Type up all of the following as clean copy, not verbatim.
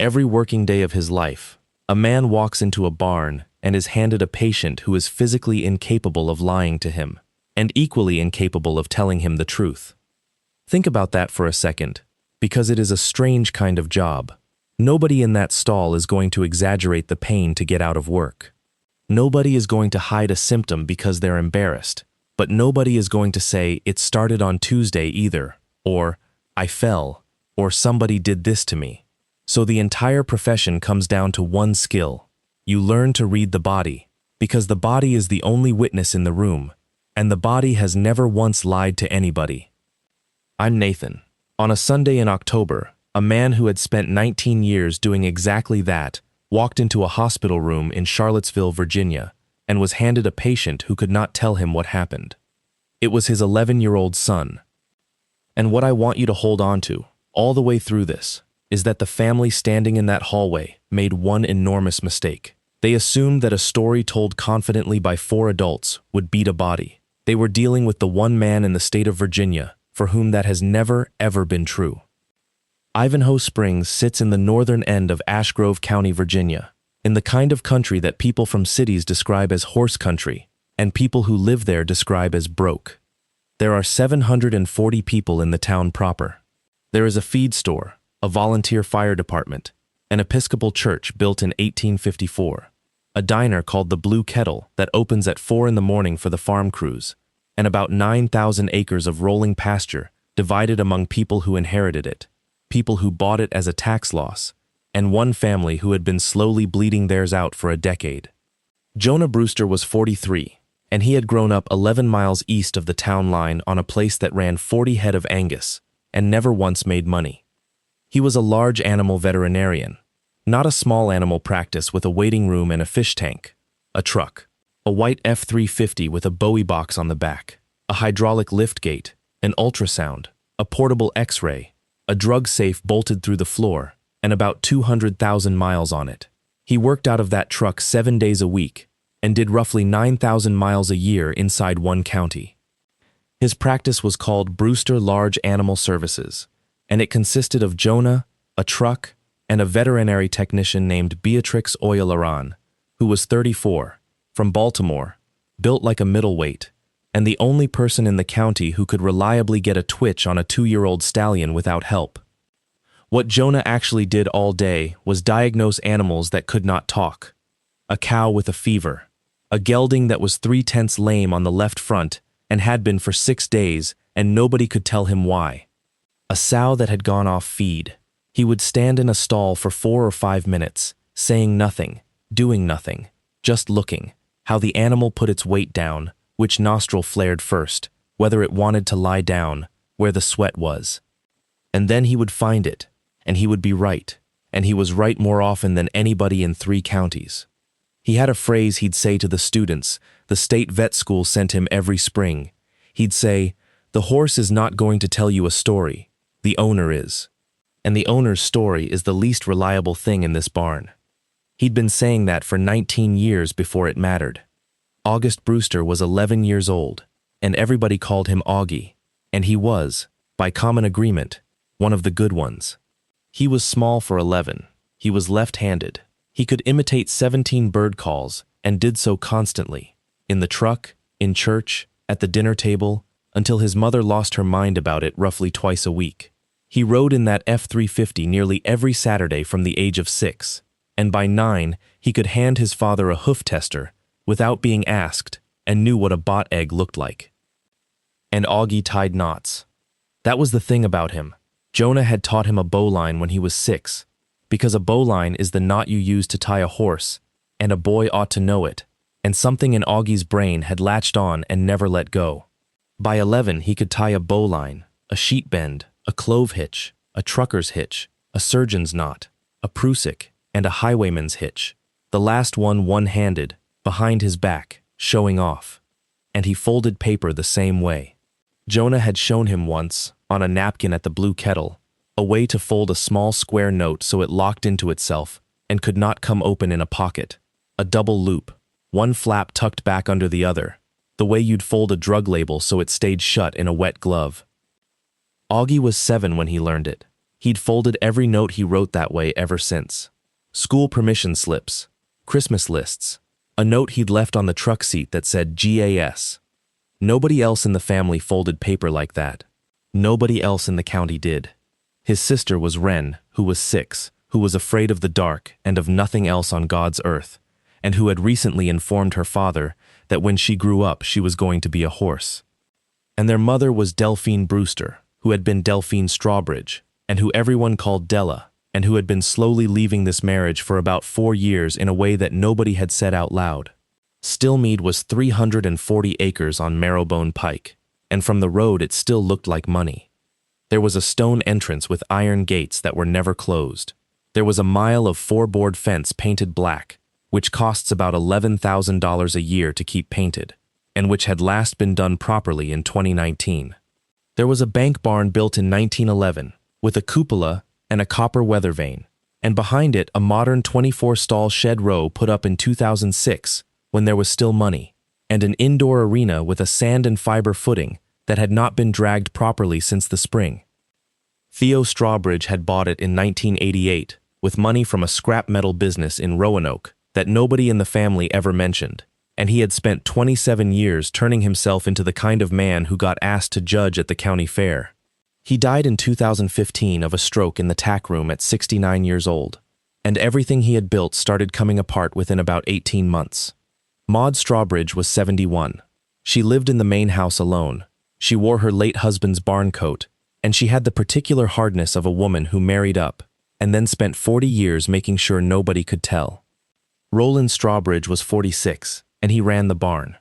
Every working day of his life, a man walks into a barn and is handed a patient who is physically incapable of lying to him, and equally incapable of telling him the truth. Think about that for a second, because it is a strange kind of job. Nobody in that stall is going to exaggerate the pain to get out of work. Nobody is going to hide a symptom because they're embarrassed, but nobody is going to say, "It started on Tuesday" either, or "I fell," or "somebody did this to me." So the entire profession comes down to one skill. You learn to read the body, because the body is the only witness in the room, and the body has never once lied to anybody. I'm Nathan. On a Sunday in October, a man who had spent 19 years doing exactly that walked into a hospital room in Charlottesville, Virginia, and was handed a patient who could not tell him what happened. It was his 11-year-old son. And what I want you to hold on to, all the way through this, is that the family standing in that hallway made one enormous mistake. They assumed that a story told confidently by 4 adults would beat a body. They were dealing with the one man in the state of Virginia for whom that has never, ever been true. Ivanhoe Springs sits in the northern end of Ashgrove County, Virginia, in the kind of country that people from cities describe as horse country, and people who live there describe as broke. There are 740 people in the town proper. There is a feed store, a volunteer fire department, an Episcopal church built in 1854, a diner called the Blue Kettle that opens at 4 in the morning for the farm crews, and about 9,000 acres of rolling pasture divided among people who inherited it, people who bought it as a tax loss, and one family who had been slowly bleeding theirs out for a decade. Jonah Brewster was 43, and he had grown up 11 miles east of the town line on a place that ran 40 head of Angus and never once made money. He was a large animal veterinarian, not a small animal practice with a waiting room and a fish tank, a truck, a white F-350 with a Bowie box on the back, a hydraulic lift gate, an ultrasound, a portable X-ray, a drug safe bolted through the floor, and about 200,000 miles on it. He worked out of that truck 7 days a week and did roughly 9,000 miles a year inside one county. His practice was called Brewster Large Animal Services, and it consisted of Jonah, a truck, and a veterinary technician named Beatrix Oyalaran, who was 34, from Baltimore, built like a middleweight, and the only person in the county who could reliably get a twitch on a 2-year-old stallion without help. What Jonah actually did all day was diagnose animals that could not talk. A cow with a fever, a gelding that was 3/10 lame on the left front and had been for 6 days, and nobody could tell him why. A sow that had gone off feed. He would stand in a stall for 4 or 5 minutes, saying nothing, doing nothing, just looking, how the animal put its weight down, which nostril flared first, whether it wanted to lie down, where the sweat was. And then he would find it, and he would be right, and he was right more often than anybody in 3 counties. He had a phrase he'd say to the students the state vet school sent him every spring. He'd say, "The horse is not going to tell you a story, the owner is." And the owner's story is the least reliable thing in this barn. He'd been saying that for 19 years before it mattered. August Brewster was 11 years old, and everybody called him Auggie, and he was, by common agreement, one of the good ones. He was small for 11. He was left-handed. He could imitate 17 bird calls, and did so constantly, in the truck, in church, at the dinner table, until his mother lost her mind about it roughly twice a week. He rode in that F-350 nearly every Saturday from the age of 6, and by 9 he could hand his father a hoof tester without being asked, and knew what a bot egg looked like. And Auggie tied knots. That was the thing about him. Jonah had taught him a bowline when he was 6, because a bowline is the knot you use to tie a horse, and a boy ought to know it, and something in Auggie's brain had latched on and never let go. By 11 he could tie a bowline, a sheet bend, a clove hitch, a trucker's hitch, a surgeon's knot, a prusik, and a highwayman's hitch, the last one one-handed, behind his back, showing off. And he folded paper the same way. Jonah had shown him once, on a napkin at the Blue Kettle, a way to fold a small square note so it locked into itself and could not come open in a pocket, a double loop, one flap tucked back under the other, the way you'd fold a drug label so it stayed shut in a wet glove. Auggie was 7 when he learned it, He'd folded every note he wrote that way ever since. School permission slips, Christmas lists, a note he'd left on the truck seat that said GAS. Nobody else in the family folded paper like that. Nobody else in the county did. His sister was Wren, who was 6, who was afraid of the dark and of nothing else on God's earth, and who had recently informed her father that when she grew up she was going to be a horse. And their mother was Delphine Brewster, who had been Delphine Strawbridge, and who everyone called Della, and who had been slowly leaving this marriage for about 4 years in a way that nobody had said out loud. Stillmeade was 340 acres on Marrowbone Pike, and from the road it still looked like money. There was a stone entrance with iron gates that were never closed. There was a mile of 4-board fence painted black, which costs about $11,000 a year to keep painted, and which had last been done properly in 2019. There was a bank barn built in 1911, with a cupola and a copper weather vane, and behind it a modern 24-stall shed row put up in 2006, when there was still money, and an indoor arena with a sand and fiber footing that had not been dragged properly since the spring. Theo Strawbridge had bought it in 1988 with money from a scrap metal business in Roanoke that nobody in the family ever mentioned, and he had spent 27 years turning himself into the kind of man who got asked to judge at the county fair. He died in 2015 of a stroke in the tack room at 69 years old, and everything he had built started coming apart within about 18 months. Maud Strawbridge was 71. She lived in the main house alone. She wore her late husband's barn coat, and she had the particular hardness of a woman who married up and then spent 40 years making sure nobody could tell. Roland Strawbridge was 46, and he ran the barn.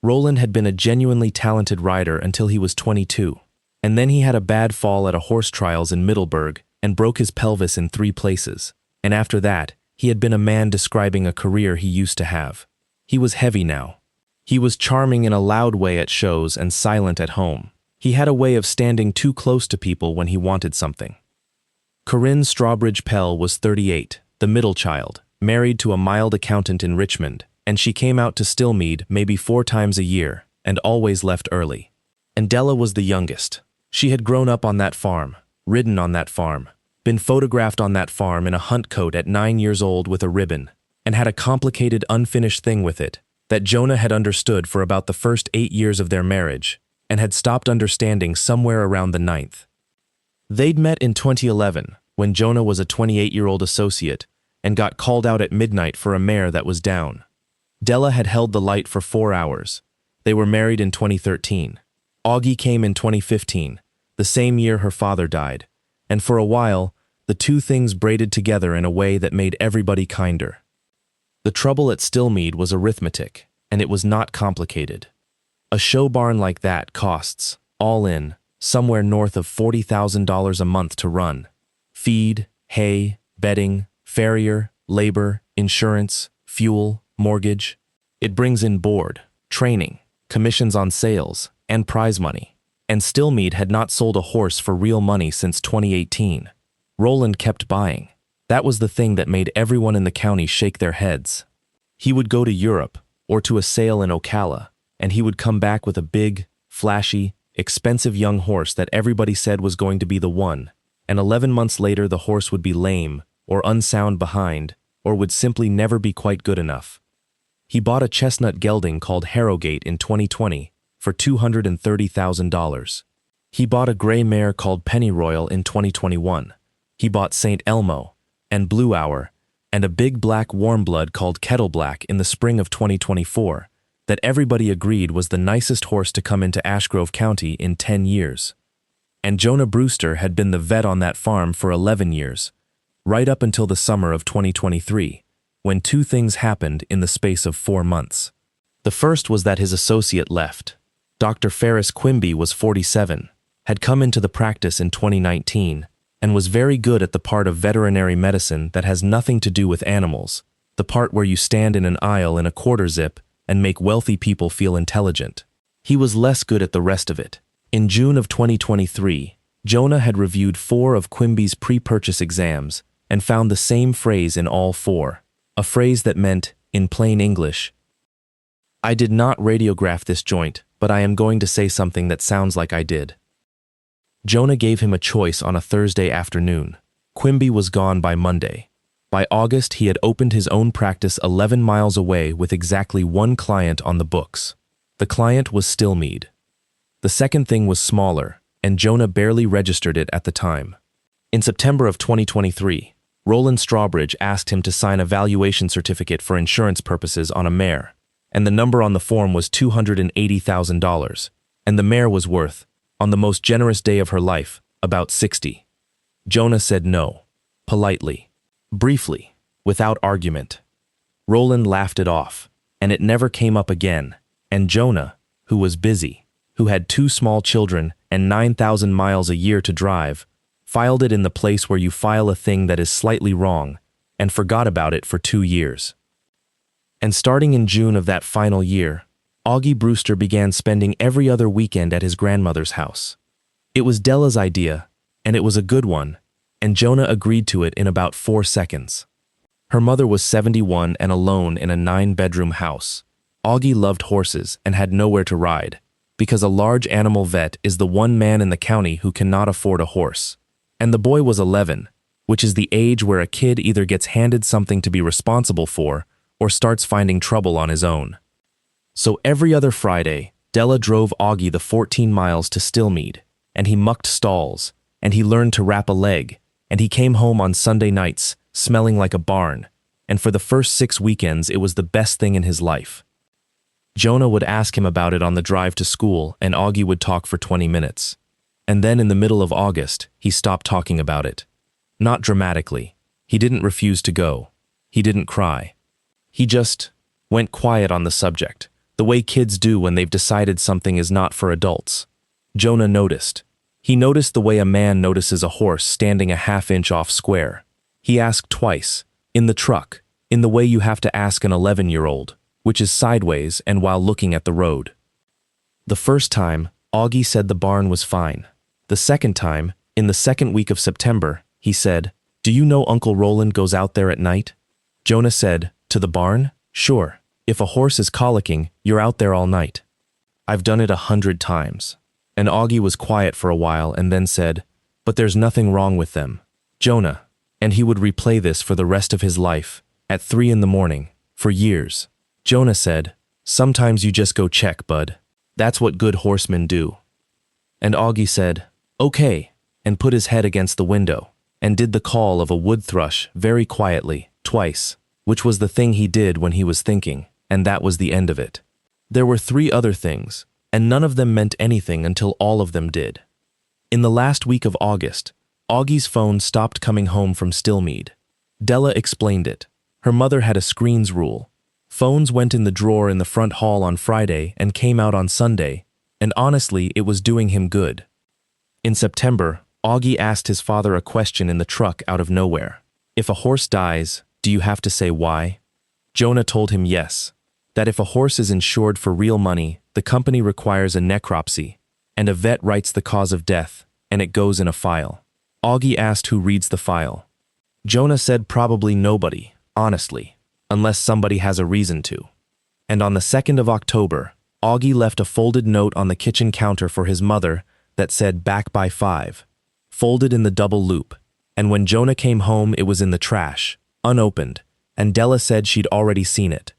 Roland had been a genuinely talented rider until he was 22, and then he had a bad fall at a horse trials in Middleburg and broke his pelvis in 3 places, and after that, he had been a man describing a career he used to have. He was heavy now. He was charming in a loud way at shows and silent at home. He had a way of standing too close to people when he wanted something. Corinne Strawbridge Pell was 38, the middle child, married to a mild accountant in Richmond, and she came out to Stillmeade maybe 4 times a year and always left early. And Della was the youngest. She had grown up on that farm, ridden on that farm, been photographed on that farm in a hunt coat at 9 years old with a ribbon, and had a complicated unfinished thing with it that Jonah had understood for about the first 8 years of their marriage and had stopped understanding somewhere around the 9th. They'd met in 2011 when Jonah was a 28-year-old associate and got called out at midnight for a mare that was down. Della had held the light for 4 hours. They were married in 2013. Auggie came in 2015, the same year her father died, and for a while, the two things braided together in a way that made everybody kinder. The trouble at Stillmeade was arithmetic, and it was not complicated. A show barn like that costs, all in, somewhere north of $40,000 a month to run. Feed, hay, bedding, farrier, labor, insurance, fuel, mortgage. It brings in board, training, commissions on sales, and prize money. And Stillmeade had not sold a horse for real money since 2018. Roland kept buying. That was the thing that made everyone in the county shake their heads. He would go to Europe, or to a sale in Ocala, and he would come back with a big, flashy, expensive young horse that everybody said was going to be the one, and 11 months later the horse would be lame, or unsound behind, or would simply never be quite good enough. He bought a chestnut gelding called Harrogate in 2020 for $230,000. He bought a gray mare called Pennyroyal in 2021. He bought St. Elmo, and Blue Hour, and a big black warm blood called Kettle Black in the spring of 2024 that everybody agreed was the nicest horse to come into Ashgrove County in 10 years. And Jonah Brewster had been the vet on that farm for 11 years, right up until the summer of 2023, when 2 things happened in the space of 4 months. The first was that his associate left. Dr. Ferris Quimby was 47, had come into the practice in 2019, and was very good at the part of veterinary medicine that has nothing to do with animals, the part where you stand in an aisle in a quarter zip and make wealthy people feel intelligent. He was less good at the rest of it. In June of 2023, Jonah had reviewed 4 of Quimby's pre-purchase exams and found the same phrase in all 4, a phrase that meant, in plain English, "I did not radiograph this joint, but I am going to say something that sounds like I did." Jonah gave him a choice on a Thursday afternoon. Quimby was gone by Monday. By August, he had opened his own practice 11 miles away with exactly one client on the books. The client was Stillmeade. The second thing was smaller, and Jonah barely registered it at the time. In September of 2023, Roland Strawbridge asked him to sign a valuation certificate for insurance purposes on a mare, and the number on the form was $280,000, and the mare was worth, on the most generous day of her life, about 60. Jonah said no, politely, briefly, without argument. Roland laughed it off, and it never came up again, and Jonah, who was busy, who had 2 small children and 9,000 miles a year to drive, filed it in the place where you file a thing that is slightly wrong, and forgot about it for 2 years. And starting in June of that final year, Auggie Brewster began spending every other weekend at his grandmother's house. It was Della's idea, and it was a good one, and Jonah agreed to it in about 4 seconds. Her mother was 71 and alone in a 9-bedroom house. Auggie loved horses and had nowhere to ride, because a large animal vet is the one man in the county who cannot afford a horse. And the boy was 11, which is the age where a kid either gets handed something to be responsible for or starts finding trouble on his own. So every other Friday, Della drove Auggie the 14 miles to Stillmeade, and he mucked stalls, and he learned to wrap a leg, and he came home on Sunday nights, smelling like a barn, and for the first 6 weekends it was the best thing in his life. Jonah would ask him about it on the drive to school, and Auggie would talk for 20 minutes. And then in the middle of August, he stopped talking about it. Not dramatically. He didn't refuse to go. He didn't cry. He just went quiet on the subject, the way kids do when they've decided something is not for adults. Jonah noticed. He noticed the way a man notices a horse standing a half-inch off square. He asked twice, in the truck, in the way you have to ask an 11-year-old, which is sideways and while looking at the road. The first time, Auggie said the barn was fine. The second time, in the second week of September, he said, "Do you know Uncle Roland goes out there at night?" Jonah said, "To the barn? Sure. If a horse is colicking, you're out there all night. I've done it 100 times. And Auggie was quiet for a while and then said, "But there's nothing wrong with them. Jonah," and he would replay this for the rest of his life, at 3 in the morning, for years. Jonah said, "Sometimes you just go check, bud. That's what good horsemen do." And Auggie said, "Okay," and put his head against the window, and did the call of a wood thrush very quietly, twice, which was the thing he did when he was thinking, and that was the end of it. There were 3 other things, and none of them meant anything until all of them did. In the last week of August, Augie's phone stopped coming home from Stillmeade. Della explained it. Her mother had a screens rule. Phones went in the drawer in the front hall on Friday and came out on Sunday, and honestly, it was doing him good. In September, Auggie asked his father a question in the truck out of nowhere. If a horse dies, do you have to say why? Jonah told him yes, that if a horse is insured for real money, the company requires a necropsy, and a vet writes the cause of death, and it goes in a file. Auggie asked who reads the file. Jonah said probably nobody, honestly, unless somebody has a reason to. And on the 2nd of October, Auggie left a folded note on the kitchen counter for his mother that said "back by 5, folded in the double loop, and when Jonah came home it was in the trash, unopened, and Della said she'd already seen it.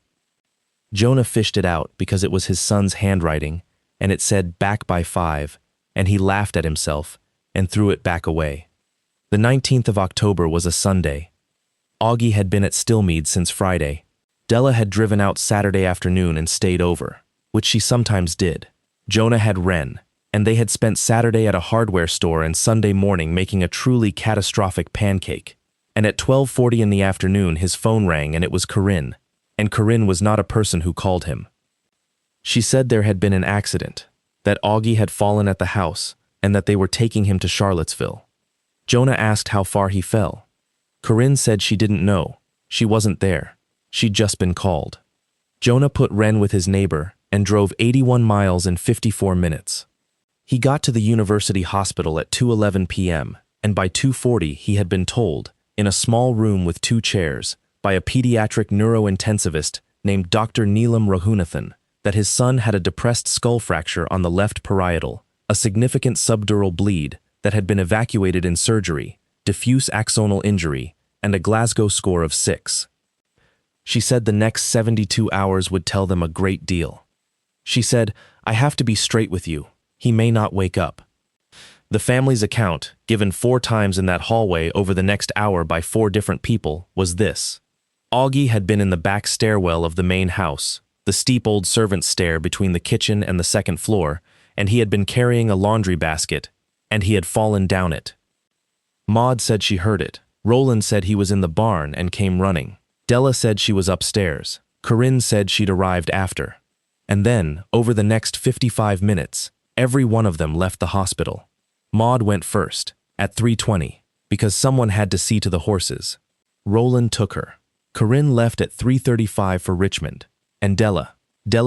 Jonah fished it out because it was his son's handwriting, and it said "back by 5, and he laughed at himself and threw it back away. The 19th of October was a Sunday. Auggie had been at Stillmeade since Friday. Della had driven out Saturday afternoon and stayed over, which she sometimes did. Jonah had Wren, and they had spent Saturday at a hardware store and Sunday morning making a truly catastrophic pancake. And at 12:40 in the afternoon his phone rang and it was Corinne, and Corinne was not a person who called him. She said there had been an accident, that Auggie had fallen at the house, and that they were taking him to Charlottesville. Jonah asked how far he fell. Corinne said she didn't know. She wasn't there. She'd just been called. Jonah put Wren with his neighbor and drove 81 miles in 54 minutes. He got to the university hospital at 2:11 p.m., and by 2:40 he had been told, in a small room with 2 chairs, by a pediatric neurointensivist named Dr. Neelam Raghunathan, that his son had a depressed skull fracture on the left parietal, a significant subdural bleed, that had been evacuated in surgery, diffuse axonal injury, and a Glasgow score of 6. She said the next 72 hours would tell them a great deal. She said, "I have to be straight with you. He may not wake up." The family's account, given 4 times in that hallway over the next hour by 4 different people, was this. Auggie had been in the back stairwell of the main house, the steep old servant's stair between the kitchen and the second floor, and he had been carrying a laundry basket, and he had fallen down it. Maud said she heard it. Roland said he was in the barn and came running. Della said she was upstairs. Corinne said she'd arrived after. And then, over the next 55 minutes, every one of them left the hospital. Maud went first, at 3:20, because someone had to see to the horses. Roland took her. Corinne left at 3:35 for Richmond. And Della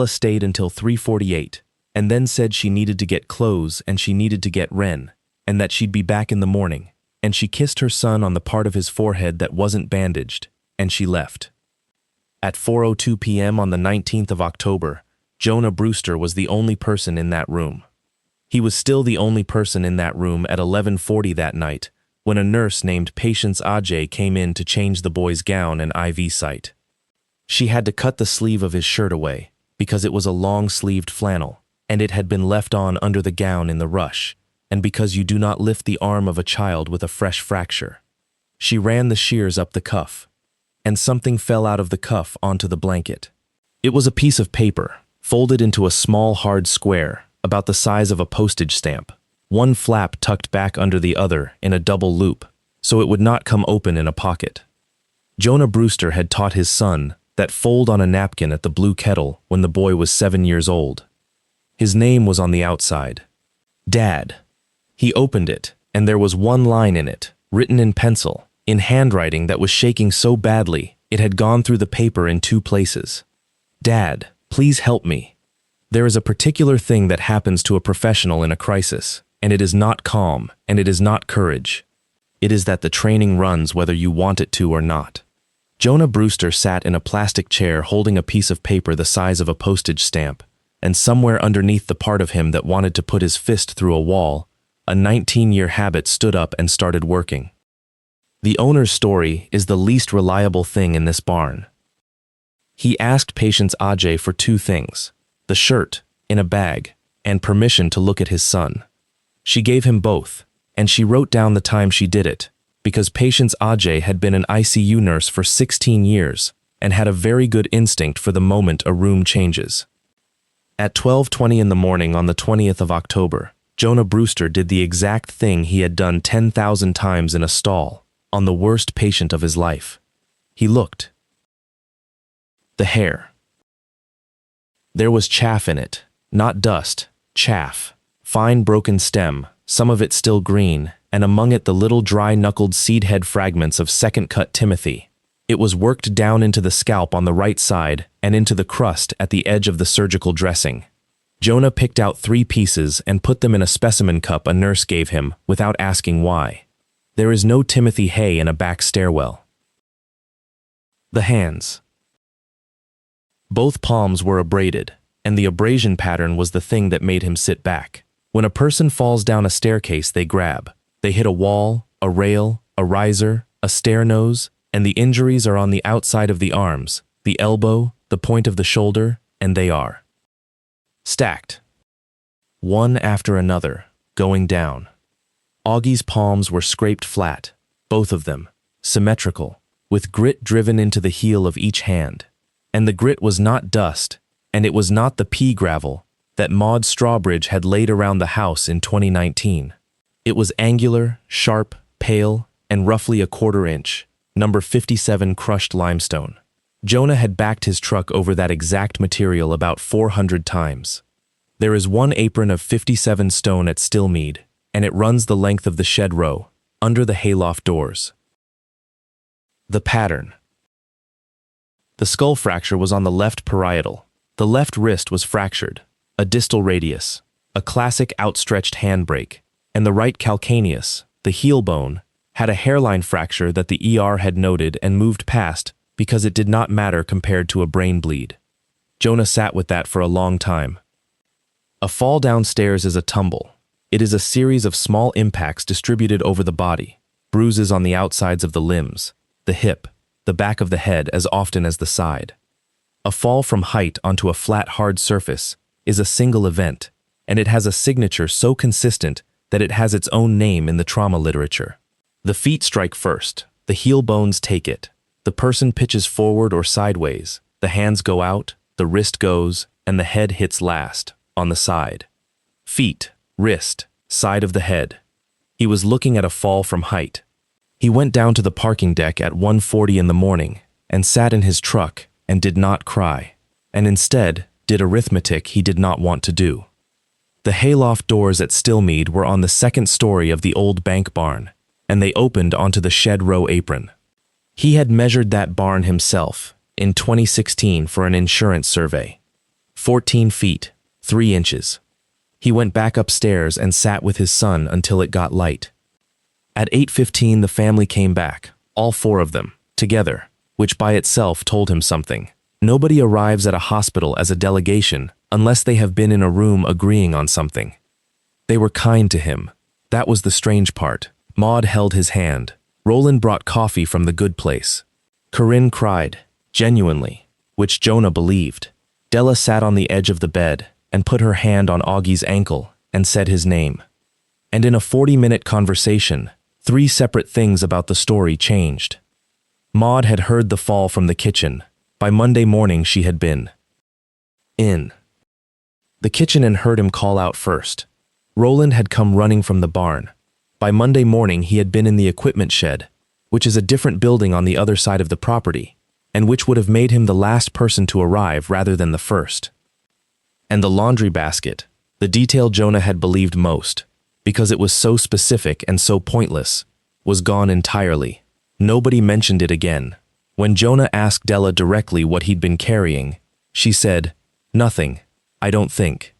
stayed until 3:48, and then said she needed to get clothes and she needed to get Ren, and that she'd be back in the morning. And she kissed her son on the part of his forehead that wasn't bandaged, and she left. At 4:02 p.m. on the 19th of October, Jonah Brewster was the only person in that room. He was still the only person in that room at 11:40 that night, when a nurse named Patience Auggie came in to change the boy's gown and IV site. She had to cut the sleeve of his shirt away, because it was a long-sleeved flannel, and it had been left on under the gown in the rush, and because you do not lift the arm of a child with a fresh fracture. She ran the shears up the cuff, and something fell out of the cuff onto the blanket. It was a piece of paper, folded into a small hard square, about the size of a postage stamp, one flap tucked back under the other in a double loop, so it would not come open in a pocket. Jonah Brewster had taught his son that fold on a napkin at the Blue Kettle when the boy was 7 years old. His name was on the outside. Dad. He opened it, and there was one line in it, written in pencil, in handwriting that was shaking so badly it had gone through the paper in 2 places. Dad, please help me. There is a particular thing that happens to a professional in a crisis, and it is not calm, and it is not courage. It is that the training runs whether you want it to or not. Jonah Brewster sat in a plastic chair holding a piece of paper the size of a postage stamp, and somewhere underneath the part of him that wanted to put his fist through a wall, a 19-year habit stood up and started working. The owner's story is the least reliable thing in this barn. He asked Patience Auggie for 2 things, the shirt, in a bag, and permission to look at his son. She gave him both, and she wrote down the time she did it, because Patience Auggie had been an ICU nurse for 16 years and had a very good instinct for the moment a room changes. At 12:20 in the morning on the 20th of October, Jonah Brewster did the exact thing he had done 10,000 times in a stall, on the worst patient of his life. He looked. The hair. There was chaff in it, not dust, chaff, fine broken stem, some of it still green, and among it the little dry-knuckled seed-head fragments of second-cut timothy. It was worked down into the scalp on the right side and into the crust at the edge of the surgical dressing. Jonah picked out 3 pieces and put them in a specimen cup a nurse gave him without asking why. There is no timothy hay in a back stairwell. The hands. Both palms were abraded, and the abrasion pattern was the thing that made him sit back. When a person falls down a staircase, they grab. They hit a wall, a rail, a riser, a stair nose, and the injuries are on the outside of the arms, the elbow, the point of the shoulder, and they are stacked, one after another, going down. Auggie's palms were scraped flat, both of them, symmetrical, with grit driven into the heel of each hand. And the grit was not dust, and it was not the pea gravel that Maud Strawbridge had laid around the house in 2019. It was angular, sharp, pale, and roughly a 1/4 inch, number 57 crushed limestone. Jonah had backed his truck over that exact material about 400 times. There is one apron of 57 stone at Stillmeade, and it runs the length of the shed row, under the hayloft doors. The pattern. The skull fracture was on the left parietal. The left wrist was fractured, a distal radius, a classic outstretched handbrake, and the right calcaneus, the heel bone, had a hairline fracture that the ER had noted and moved past because it did not matter compared to a brain bleed. Jonah sat with that for a long time. A fall downstairs is a tumble. It is a series of small impacts distributed over the body, bruises on the outsides of the limbs, the hip, the back of the head as often as the side. A fall from height onto a flat, hard surface is a single event, and it has a signature so consistent that it has its own name in the trauma literature. The feet strike first, the heel bones take it, the person pitches forward or sideways, the hands go out, the wrist goes, and the head hits last, on the side. Feet, wrist, side of the head. He was looking at a fall from height. He went down to the parking deck at 1:40 in the morning and sat in his truck and did not cry, and instead did arithmetic he did not want to do. The hayloft doors at Stillmeade were on the second story of the old bank barn, and they opened onto the shed row apron. He had measured that barn himself in 2016 for an insurance survey. 14 feet, 3 inches. He went back upstairs and sat with his son until it got light. At 8:15 the family came back, all 4 of them, together, which by itself told him something. Nobody arrives at a hospital as a delegation unless they have been in a room agreeing on something. They were kind to him. That was the strange part. Maud held his hand. Roland brought coffee from the good place. Corinne cried, genuinely, which Jonah believed. Della sat on the edge of the bed and put her hand on Augie's ankle and said his name. And in a 40-minute conversation, 3 separate things about the story changed. Maud had heard the fall from the kitchen. By Monday morning she had been in the kitchen and heard him call out first. Roland had come running from the barn. By Monday morning he had been in the equipment shed, which is a different building on the other side of the property, and which would have made him the last person to arrive rather than the first. And the laundry basket, the detail Jonah had believed most, because it was so specific and so pointless, was gone entirely. Nobody mentioned it again. When Jonah asked Della directly what he'd been carrying, she said, "Nothing, I don't think."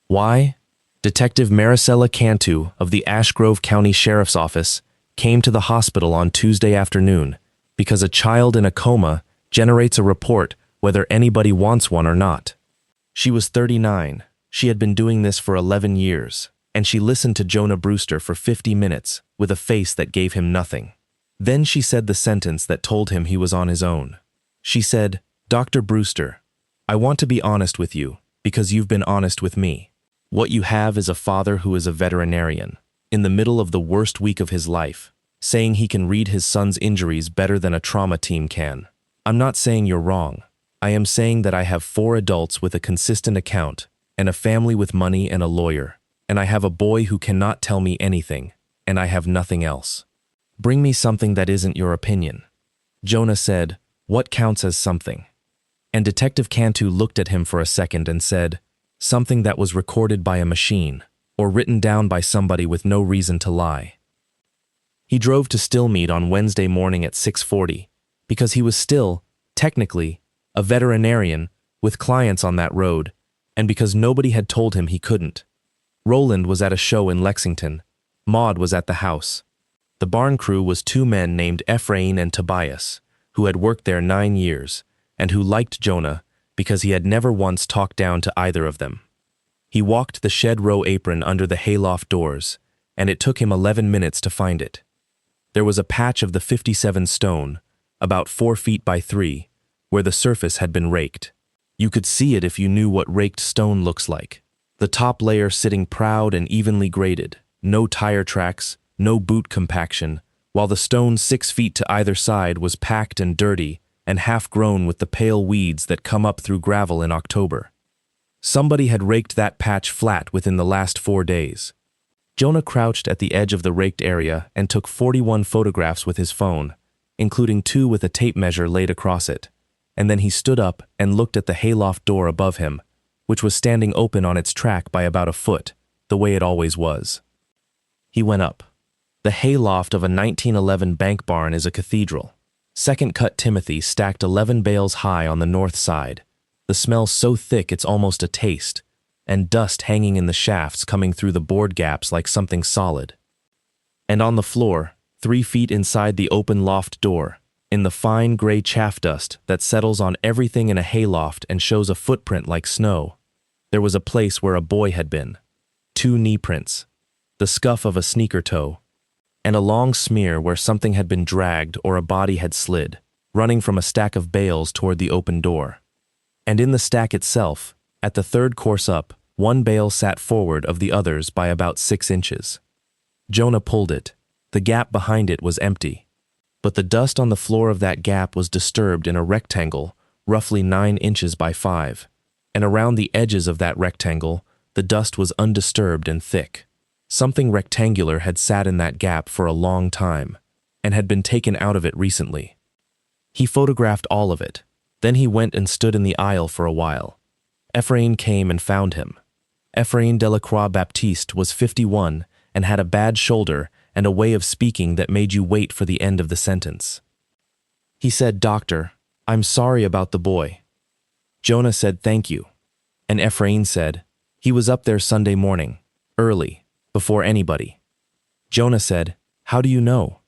Why? Detective Maricela Cantu of the Ash Grove County Sheriff's Office came to the hospital on Tuesday afternoon because a child in a coma generates a report whether anybody wants one or not. She was 39. She had been doing this for 11 years, and she listened to Jonah Brewster for 50 minutes with a face that gave him nothing. Then she said the sentence that told him he was on his own. She said, "Dr. Brewster, I want to be honest with you because you've been honest with me. What you have is a father who is a veterinarian, in the middle of the worst week of his life, saying he can read his son's injuries better than a trauma team can. I'm not saying you're wrong. I am saying that I have 4 adults with a consistent account, and a family with money and a lawyer, and I have a boy who cannot tell me anything, and I have nothing else. Bring me something that isn't your opinion." Jonah said, "What counts as something?" And Detective Cantu looked at him for a second and said, "Something that was recorded by a machine, or written down by somebody with no reason to lie." He drove to Stillmeade on Wednesday morning at 6:40, because he was still, technically, a veterinarian with clients on that road, and because nobody had told him he couldn't. Roland was at a show in Lexington. Maud was at the house. The barn crew was 2 men named Ephraim and Tobias, who had worked there 9 years, and who liked Jonah because he had never once talked down to either of them. He walked the shed row apron under the hayloft doors, and it took him 11 minutes to find it. There was a patch of the 57 stone, about 4 feet by 3, where the surface had been raked. You could see it if you knew what raked stone looks like. The top layer sitting proud and evenly graded, no tire tracks, no boot compaction, while the stone 6 feet to either side was packed and dirty and half-grown with the pale weeds that come up through gravel in October. Somebody had raked that patch flat within the last 4 days. Jonah crouched at the edge of the raked area and took 41 photographs with his phone, including 2 with a tape measure laid across it, and then he stood up and looked at the hayloft door above him, which was standing open on its track by about a foot, the way it always was. He went up. The hayloft of a 1911 bank barn is a cathedral. Second-cut Timothy stacked 11 bales high on the north side, the smell so thick it's almost a taste, and dust hanging in the shafts coming through the board gaps like something solid. And on the floor, 3 feet inside the open loft door, in the fine gray chaff dust that settles on everything in a hayloft and shows a footprint like snow, there was a place where a boy had been. 2 knee prints. the scuff of a sneaker toe, and a long smear where something had been dragged or a body had slid, running from a stack of bales toward the open door. And in the stack itself, at the third course up, one bale sat forward of the others by about 6 inches. Jonah pulled it. The gap behind it was empty. But the dust on the floor of that gap was disturbed in a rectangle, roughly 9 inches by 5. And around the edges of that rectangle, the dust was undisturbed and thick. Something rectangular had sat in that gap for a long time, and had been taken out of it recently. He photographed all of it. Then he went and stood in the aisle for a while. Ephraim came and found him. Ephraim Delacroix Baptiste was 51 and had a bad shoulder and a way of speaking that made you wait for the end of the sentence. He said, "Doctor, I'm sorry about the boy." Jonah said, "Thank you." And Ephraim said, "He was up there Sunday morning, early, before anybody." Jonah said, "How do you know?"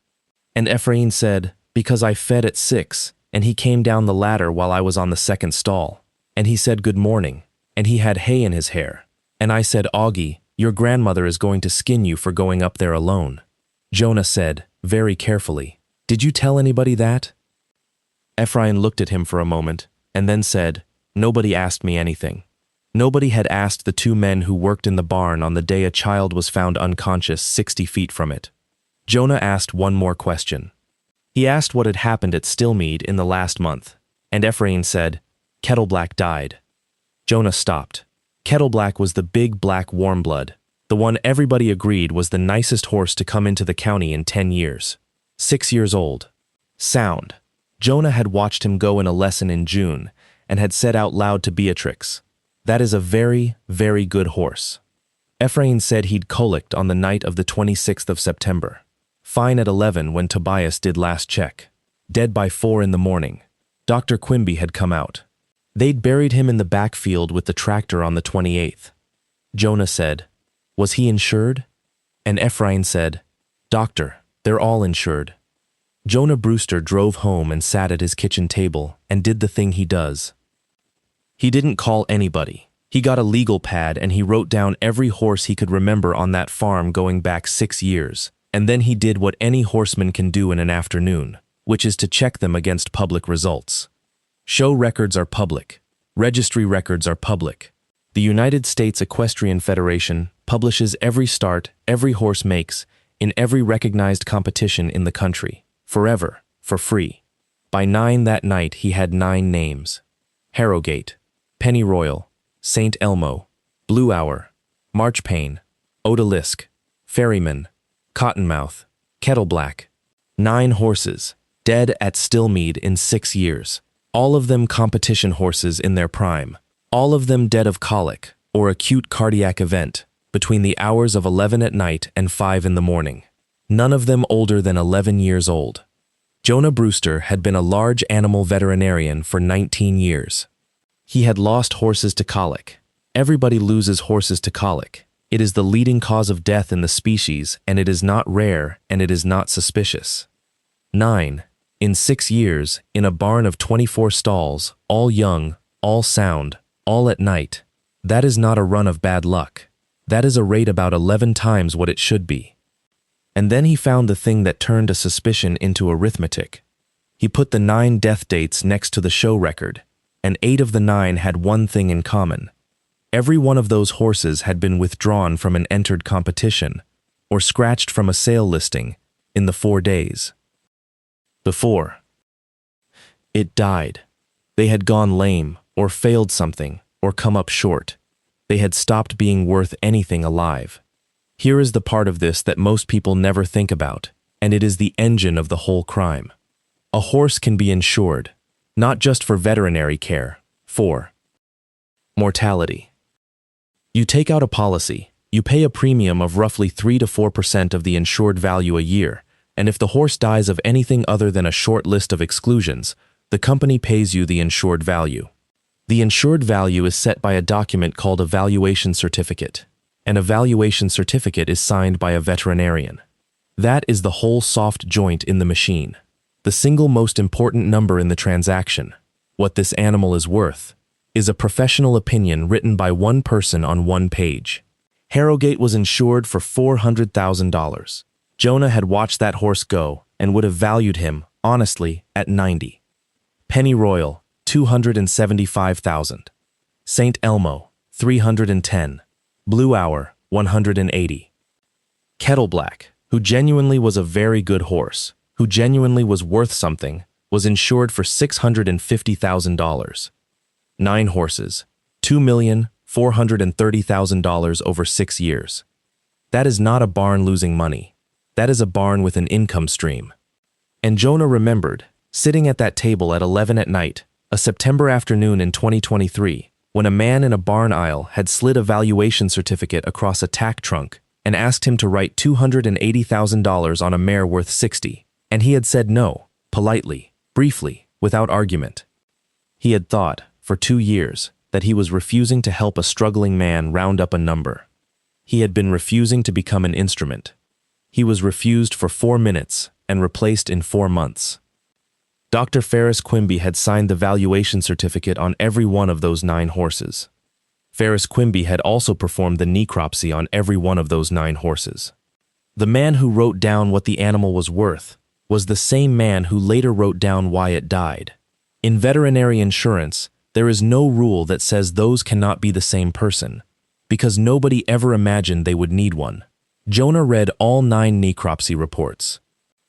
And Ephraim said, "Because I fed at 6, and he came down the ladder while I was on the second stall. And he said good morning, and he had hay in his hair. And I said, Auggie, your grandmother is going to skin you for going up there alone." Jonah said, very carefully, "Did you tell anybody that?" Ephraim looked at him for a moment, and then said, "Nobody asked me anything." Nobody had asked the 2 men who worked in the barn on the day a child was found unconscious 60 feet from it. Jonah asked one more question. He asked what had happened at Stillmeade in the last month, and Ephraim said, "Kettleblack died." Jonah stopped. Kettleblack was the big black warmblood, the one everybody agreed was the nicest horse to come into the county in 10 years. 6 years old. Sound. Jonah had watched him go in a lesson in June and had said out loud to Beatrix, "That is a very, very good horse." Ephraim said he'd colicked on the night of the 26th of September. Fine at 11 when Tobias did last check. Dead by 4 in the morning. Dr. Quimby had come out. They'd buried him in the backfield with the tractor on the 28th. Jonah said, "Was he insured?" And Ephraim said, "Doctor, they're all insured." Jonah Brewster drove home and sat at his kitchen table and did the thing he does. He didn't call anybody. He got a legal pad and he wrote down every horse he could remember on that farm going back 6 years, and then he did what any horseman can do in an afternoon, which is to check them against public results. Show records are public. Registry records are public. The United States Equestrian Federation publishes every start every horse makes in every recognized competition in the country, forever, for free. By 9 that night he had 9 names. Harrogate, Pennyroyal, St. Elmo, Blue Hour, Marchpane, Odalisque, Ferryman, Cottonmouth, Kettleblack. 9 horses, dead at Stillmeade in 6 years. All of them competition horses in their prime. All of them dead of colic or acute cardiac event between the hours of 11 at night and 5 in the morning. None of them older than 11 years old. Jonah Brewster had been a large animal veterinarian for 19 years. He had lost horses to colic. Everybody loses horses to colic. It is the leading cause of death in the species, and it is not rare, and it is not suspicious. 9. In 6 years, in a barn of 24 stalls, all young, all sound, all at night. That is not a run of bad luck. That is a rate about 11 times what it should be. And then he found the thing that turned a suspicion into arithmetic. He put the 9 death dates next to the show record, and 8 of the 9 had one thing in common. Every one of those horses had been withdrawn from an entered competition, or scratched from a sale listing, in the 4 days before. It died. They had gone lame, or failed something, or come up short. They had stopped being worth anything alive. Here is the part of this that most people never think about, and it is the engine of the whole crime. A horse can be insured, not just for veterinary care, for mortality. You take out a policy, you pay a premium of roughly 3 to 4% of the insured value a year, and if the horse dies of anything other than a short list of exclusions, the company pays you the insured value. The insured value is set by a document called a valuation certificate. An evaluation certificate is signed by a veterinarian. That is the whole soft joint in the machine. The single most important number in the transaction, what this animal is worth, is a professional opinion written by one person on one page. Harrogate was insured for $400,000. Jonah had watched that horse go and would have valued him, honestly, at 90. Pennyroyal, 275,000. St. Elmo, 310. Blue Hour, 180. Kettleblack, who genuinely was a very good horse, who genuinely was worth something, was insured for $650,000. 9 horses, $2,430,000 over 6 years. That is not a barn losing money. That is a barn with an income stream. And Jonah remembered, sitting at that table at 11 at night, a September afternoon in 2023, when a man in a barn aisle had slid a valuation certificate across a tack trunk and asked him to write $280,000 on a mare worth 60, and he had said no, politely, briefly, without argument. He had thought, for 2 years, that he was refusing to help a struggling man round up a number. He had been refusing to become an instrument. He was refused for 4 minutes and replaced in 4 months. Dr. Ferris Quimby had signed the valuation certificate on every one of those 9 horses. Ferris Quimby had also performed the necropsy on every one of those 9 horses. The man who wrote down what the animal was worth was the same man who later wrote down why it died. In veterinary insurance, there is no rule that says those cannot be the same person, because nobody ever imagined they would need one. Jonah read all 9 necropsy reports.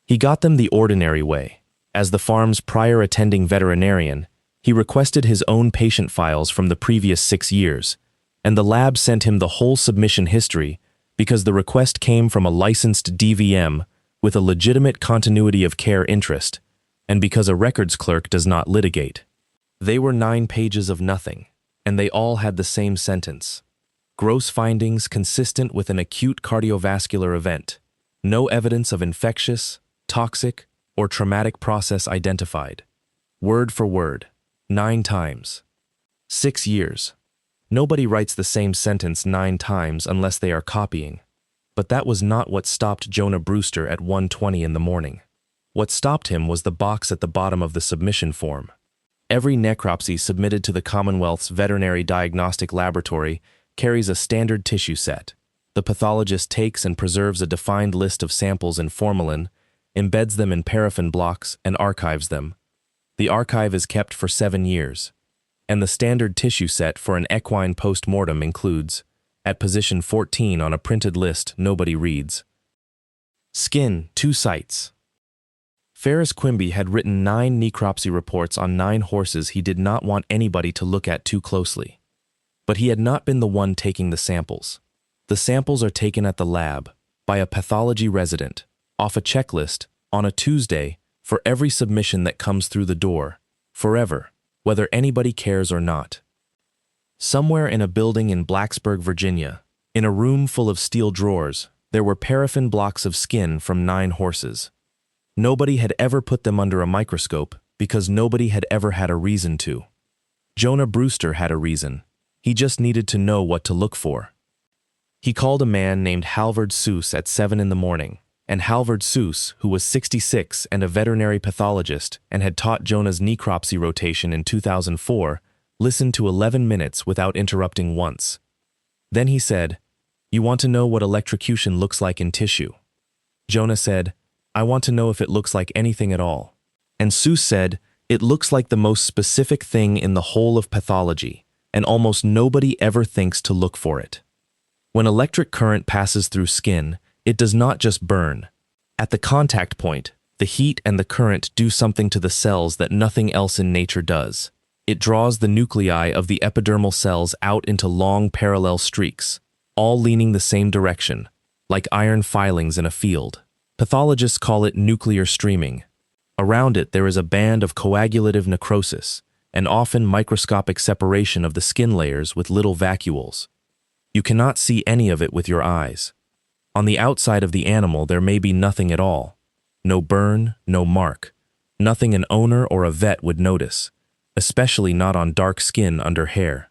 He got them the ordinary way. As the farm's prior attending veterinarian, he requested his own patient files from the previous 6 years, and the lab sent him the whole submission history because the request came from a licensed DVM with a legitimate continuity of care interest, and because a records clerk does not litigate. They were 9 pages of nothing, and they all had the same sentence. Gross findings consistent with an acute cardiovascular event. No evidence of infectious, toxic, or traumatic process identified. Word for word, 9 times. 6 years. Nobody writes the same sentence 9 times unless they are copying. But that was not what stopped Jonah Brewster at 1:20 in the morning. What stopped him was the box at the bottom of the submission form. Every necropsy submitted to the Commonwealth's Veterinary Diagnostic Laboratory carries a standard tissue set. The pathologist takes and preserves a defined list of samples in formalin, embeds them in paraffin blocks, and archives them. The archive is kept for 7 years, and the standard tissue set for an equine post-mortem includes, at position 14 on a printed list nobody reads, skin, 2 sites. Ferris Quimby had written 9 necropsy reports on 9 horses he did not want anybody to look at too closely. But he had not been the one taking the samples. The samples are taken at the lab, by a pathology resident, off a checklist, on a Tuesday, for every submission that comes through the door, forever, whether anybody cares or not. Somewhere in a building in Blacksburg, Virginia, in a room full of steel drawers, there were paraffin blocks of skin from 9 horses. Nobody had ever put them under a microscope because nobody had ever had a reason to. Jonah Brewster had a reason. He just needed to know what to look for. He called a man named Halvard Seuss at 7 in the morning, and Halvard Seuss, who was 66 and a veterinary pathologist and had taught Jonah's necropsy rotation in 2004, listened to 11 minutes without interrupting once. Then he said, "You want to know what electrocution looks like in tissue?" Jonah said, "I want to know if it looks like anything at all." And Seuss said, "It looks like the most specific thing in the whole of pathology, and almost nobody ever thinks to look for it. When electric current passes through skin, it does not just burn. At the contact point, the heat and the current do something to the cells that nothing else in nature does. It draws the nuclei of the epidermal cells out into long parallel streaks, all leaning the same direction, like iron filings in a field. Pathologists call it nuclear streaming. Around it there is a band of coagulative necrosis, and often microscopic separation of the skin layers with little vacuoles. You cannot see any of it with your eyes. On the outside of the animal there may be nothing at all. No burn, no mark. Nothing an owner or a vet would notice, especially not on dark skin under hair.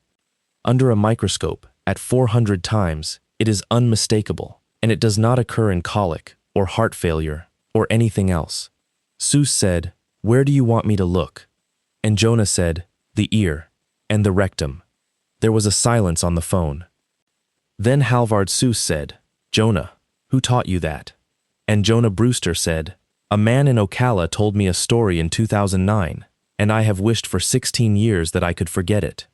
Under a microscope, at 400 times, it is unmistakable, and it does not occur in colic, or heart failure, or anything else. Seuss said, "Where do you want me to look?" And Jonah said, "The ear, and the rectum." There was a silence on the phone. Then Halvard Seuss said, "Jonah, who taught you that?" And Jonah Brewster said, "A man in Ocala told me a story in 2009, and I have wished for 16 years that I could forget it."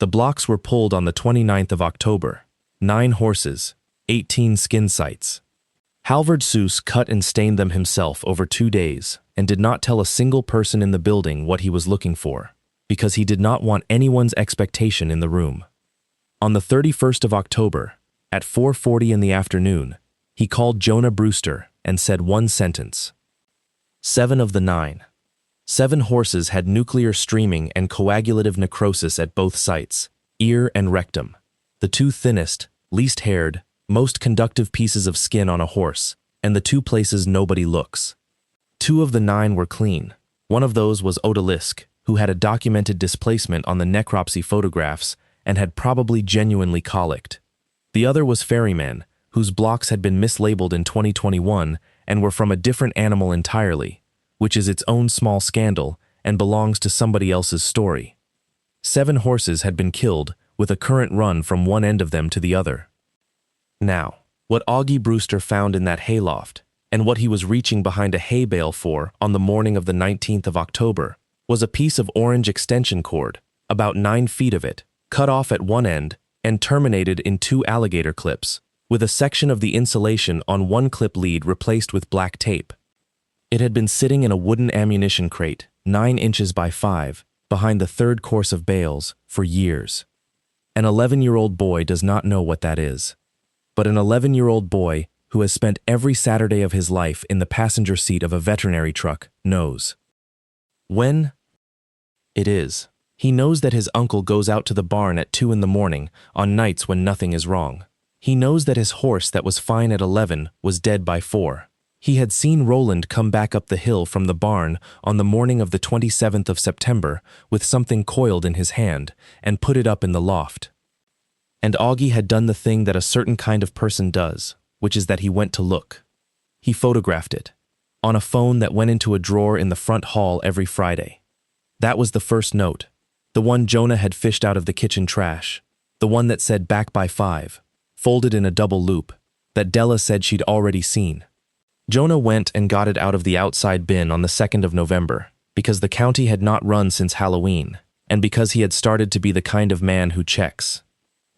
The blocks were pulled on the 29th of October. 9 horses, 18 skin sites. Halvard Seuss cut and stained them himself over 2 days and did not tell a single person in the building what he was looking for, because he did not want anyone's expectation in the room. On the 31st of October, at 4:40 in the afternoon, he called Jonah Brewster and said one sentence. 7 of the 9. 7 horses had nuclear streaming and coagulative necrosis at both sites, ear and rectum. The 2 thinnest, least haired, most conductive pieces of skin on a horse, and the 2 places nobody looks. 2 of the 9 were clean. One of those was Odalisque, who had a documented displacement on the necropsy photographs and had probably genuinely colicked. The other was Ferryman, whose blocks had been mislabeled in 2021 and were from a different animal entirely, which is its own small scandal and belongs to somebody else's story. 7 horses had been killed, with a current run from one end of them to the other. Now, what Auggie Brewster found in that hayloft, and what he was reaching behind a hay bale for on the morning of the 19th of October, was a piece of orange extension cord, about 9 feet of it, cut off at one end and terminated in 2 alligator clips, with a section of the insulation on one clip lead replaced with black tape. It had been sitting in a wooden ammunition crate, 9 inches by 5, behind the 3rd course of bales, for years. An 11-year-old boy does not know what that is. But an 11-year-old boy who has spent every Saturday of his life in the passenger seat of a veterinary truck knows. When it is, he knows that his uncle goes out to the barn at 2 in the morning on nights when nothing is wrong. He knows that his horse that was fine at 11 was dead by 4. He had seen Roland come back up the hill from the barn on the morning of the 27th of September with something coiled in his hand and put it up in the loft. And Auggie had done the thing that a certain kind of person does, which is that he went to look. He photographed it, on a phone that went into a drawer in the front hall every Friday. That was the first note, the one Jonah had fished out of the kitchen trash, the one that said "back by 5, folded in a double loop, that Della said she'd already seen. Jonah went and got it out of the outside bin on the 2nd of November, because the county had not run since Halloween, and because he had started to be the kind of man who checks.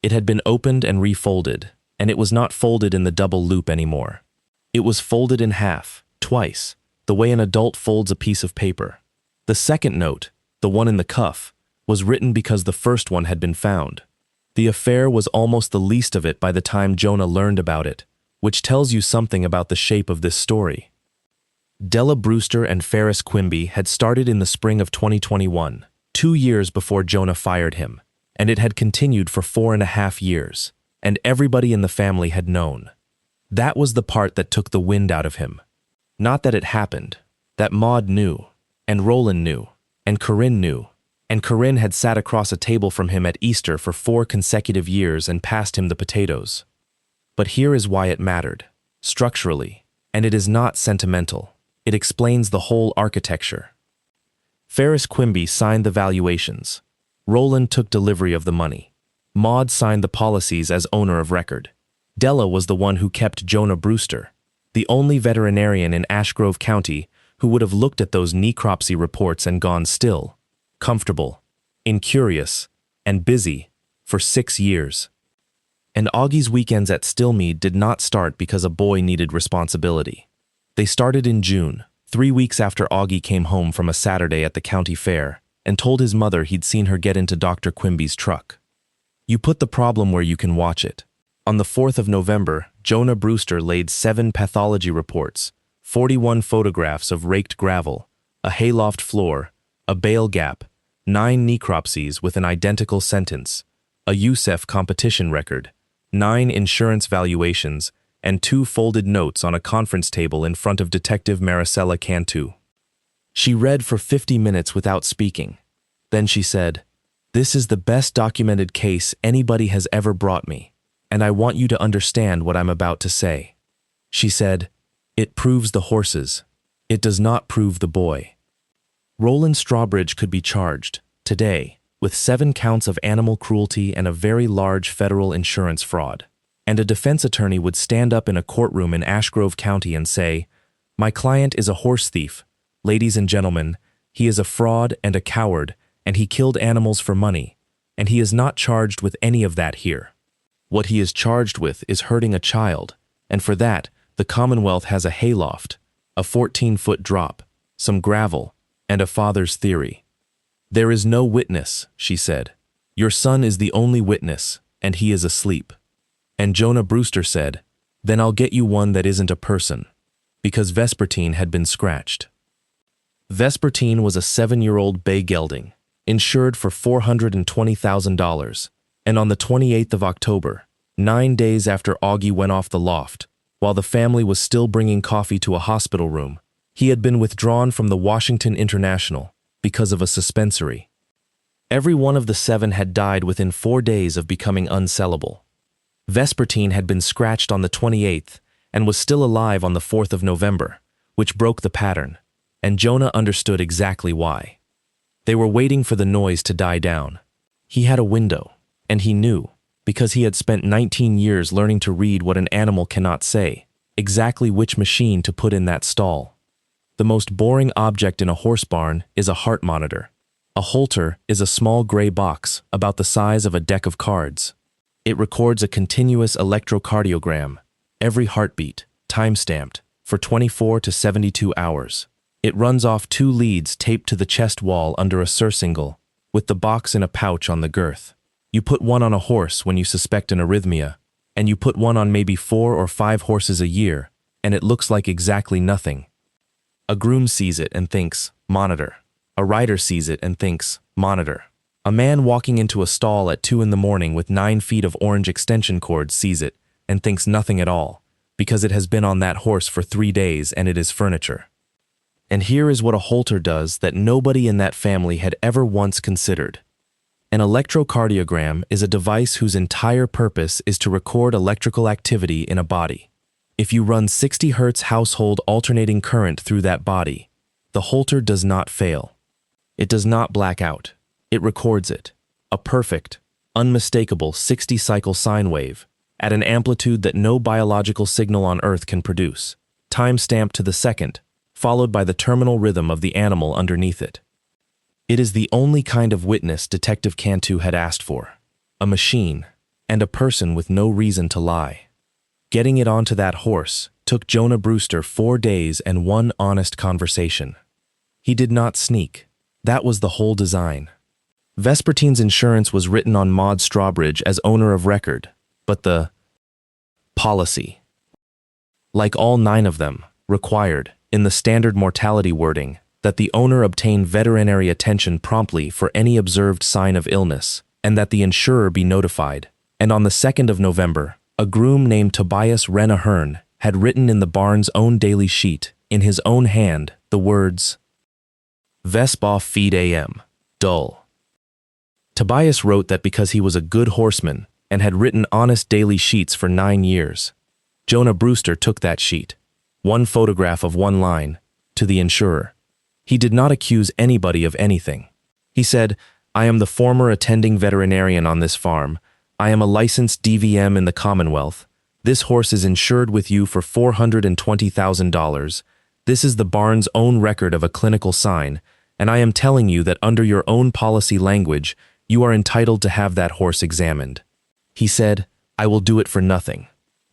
It had been opened and refolded, and it was not folded in the double loop anymore. It was folded in half, twice, the way an adult folds a piece of paper. The second note, the one in the cuff, was written because the first one had been found. The affair was almost the least of it by the time Jonah learned about it, which tells you something about the shape of this story. Della Brewster and Ferris Quimby had started in the spring of 2021, 2 years before Jonah fired him, and it had continued for 4.5 years, and everybody in the family had known. That was the part that took the wind out of him. Not that it happened, that Maud knew, and Roland knew, and Corinne knew, and Corinne had sat across a table from him at Easter for 4 consecutive years and passed him the potatoes. But here is why it mattered, structurally, and it is not sentimental. It explains the whole architecture. Ferris Quimby signed the valuations. Roland took delivery of the money. Maud signed the policies as owner of record. Della was the one who kept Jonah Brewster, the only veterinarian in Ashgrove County who would have looked at those necropsy reports and gone still, comfortable, incurious, and busy for 6 years. And Auggie's weekends at Stillmeade did not start because a boy needed responsibility. They started in June, 3 weeks after Auggie came home from a Saturday at the county fair and told his mother he'd seen her get into Dr. Quimby's truck. You put the problem where you can watch it. On the 4th of November, Jonah Brewster laid 7 pathology reports, 41 photographs of raked gravel, a hayloft floor, a bale gap, 9 necropsies with an identical sentence, a USEF competition record, 9 insurance valuations, and 2 folded notes on a conference table in front of Detective Maricela Cantu. She read for 50 minutes without speaking. Then she said, "This is the best documented case anybody has ever brought me, and I want you to understand what I'm about to say." She said, "It proves the horses. It does not prove the boy." Roland Strawbridge could be charged, today, with 7 counts of animal cruelty and a very large federal insurance fraud. and a defense attorney would stand up in a courtroom in Ashgrove County and say, "My client is a horse thief. Ladies and gentlemen, he is a fraud and a coward, and he killed animals for money, and he is not charged with any of that here. What he is charged with is hurting a child, and for that, the Commonwealth has a hayloft, a 14-foot drop, some gravel, and a father's theory." "There is no witness," she said. "Your son is the only witness, and he is asleep." And Jonah Brewster said, "Then I'll get you one that isn't a person," because Vespertine had been scratched. Vespertine was a 7-year-old bay gelding, insured for $420,000, and on the 28th of October, 9 days after Auggie went off the loft, while the family was still bringing coffee to a hospital room, he had been withdrawn from the Washington International because of a suspensory. Every one of the 7 had died within 4 days of becoming unsellable. Vespertine had been scratched on the 28th and was still alive on the 4th of November, which broke the pattern, and Jonah understood exactly why. They were waiting for the noise to die down. He had a window, and he knew, because he had spent 19 years learning to read what an animal cannot say, exactly which machine to put in that stall. The most boring object in a horse barn is a heart monitor. A Holter is a small gray box about the size of a deck of cards. It records a continuous electrocardiogram, every heartbeat, time-stamped, for 24 to 72 hours. It runs off 2 leads taped to the chest wall under a surcingle, with the box in a pouch on the girth. You put one on a horse when you suspect an arrhythmia, and you put one on maybe 4 or 5 horses a year, and it looks like exactly nothing. A groom sees it and thinks, "Monitor." A rider sees it and thinks, "Monitor." A man walking into a stall at 2 in the morning with 9 feet of orange extension cords sees it and thinks nothing at all, because it has been on that horse for 3 days and it is furniture. And here is what a Holter does that nobody in that family had ever once considered. An electrocardiogram is a device whose entire purpose is to record electrical activity in a body. If you run 60 Hz household alternating current through that body, the Holter does not fail. It does not black out. It records it, a perfect, unmistakable 60-cycle sine wave, at an amplitude that no biological signal on Earth can produce, time-stamped to the second, followed by the terminal rhythm of the animal underneath it. It is the only kind of witness Detective Cantu had asked for, a machine, and a person with no reason to lie. Getting it onto that horse took Jonah Brewster 4 days and 1 honest conversation. He did not sneak. That was the whole design. Vespertine's insurance was written on Maud Strawbridge as owner of record, but the policy, like all 9 of them, required, in the standard mortality wording, that the owner obtain veterinary attention promptly for any observed sign of illness, and that the insurer be notified. And on the 2nd of November, a groom named Tobias Renahern had written in the barn's own daily sheet, in his own hand, the words, "Vespa feed AM, dull." Tobias wrote that because he was a good horseman and had written honest daily sheets for 9 years. Jonah Brewster took that sheet, 1 photograph of 1 line, to the insurer. He did not accuse anybody of anything. He said, "I am the former attending veterinarian on this farm. I am a licensed DVM in the Commonwealth. This horse is insured with you for $420,000. This is the barn's own record of a clinical sign, and I am telling you that under your own policy language, you are entitled to have that horse examined." He said, "I will do it for nothing."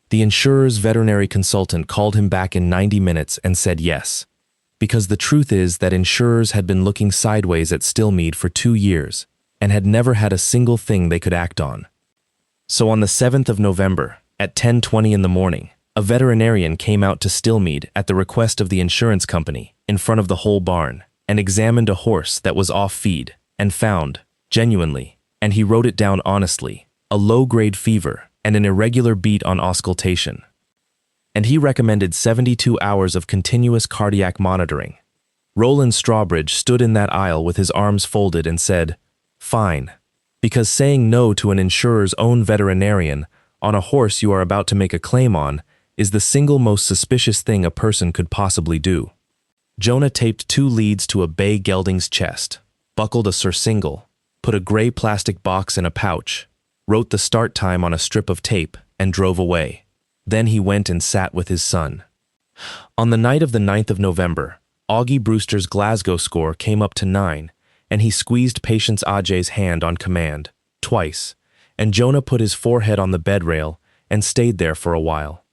The insurer's veterinary consultant called him back in 90 minutes and said yes, because the truth is that insurers had been looking sideways at Stillmeade for 2 years and had never had a single thing they could act on. So on the 7th of November, at 10:20 in the morning, a veterinarian came out to Stillmeade at the request of the insurance company in front of the whole barn and examined a horse that was off feed and found, genuinely, and he wrote it down honestly, a low-grade fever and an irregular beat on auscultation. And he recommended 72 hours of continuous cardiac monitoring. Roland Strawbridge stood in that aisle with his arms folded and said, "Fine," because saying no to an insurer's own veterinarian on a horse you are about to make a claim on is the single most suspicious thing a person could possibly do. Jonah taped 2 leads to a bay gelding's chest, buckled a surcingle, put a gray plastic box in a pouch, wrote the start time on a strip of tape, and drove away. Then he went and sat with his son. On the night of the 9th of November, Auggie Brewster's Glasgow score came up to 9, and he squeezed Patience Aggie's hand on command, twice, and Jonah put his forehead on the bed rail and stayed there for a while.